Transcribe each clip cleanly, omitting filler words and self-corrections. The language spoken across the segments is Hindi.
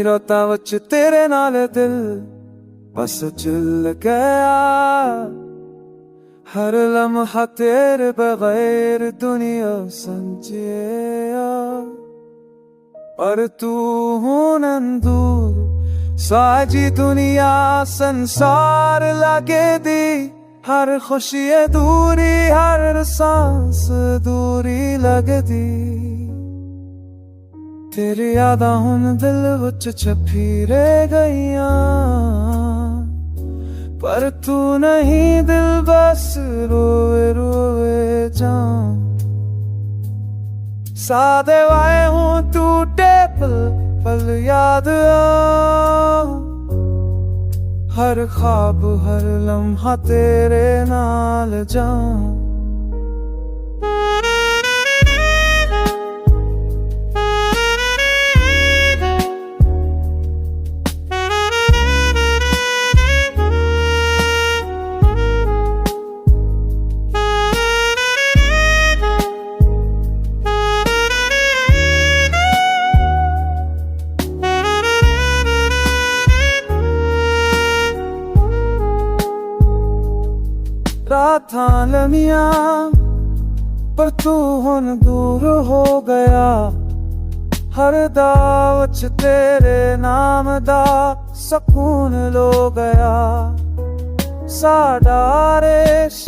नहीं रोता वच तेरे नाल दिल बस चल गया। हर लम्हा तेरे बगैर दुनिया समझिया। पर तू हूं दूर साजी दुनिया संसार लगे दी। हर खुशी दूरी हर सांस दूरी लगदी। तेरी यादां हुन दिल विच छपी रह गईयां। पर तू नहीं दिल बस रोए रोए जाऊं। सादे वाए हूं टूटे पल पल याद आऊं। हर ख्वाब हर लम्हा तेरे नाल जाऊं। रातां लमियां पर तू हुन दूर हो गया। हर दावच तेरे नाम दा सकून लो गया। साडा रेश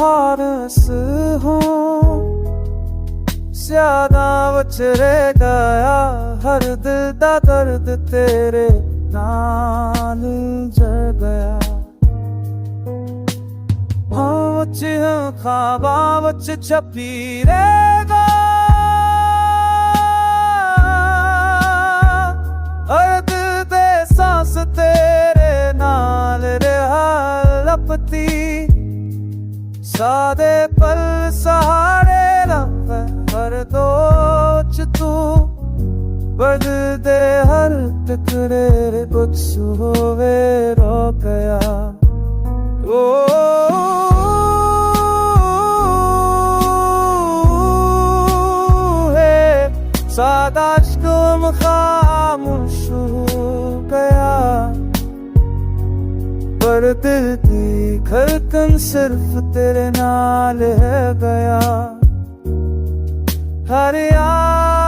हारस हूं स्यादा वच रह गया। हर दिल दा दर्द तेरे नाल जड़ गया। ख्वाबां विच छपी रहेगा। हर दिल दे सांस तेरे नाल रहा लपती। सादे पल सहारे रब हर दोच तू। बदलदे हर टुकड़े कुछ होवे रो गया। ओ सादा इश्क़ खामोश हो गया। पर दिल की धड़कन सिर्फ तेरे नाल है गया। हर यार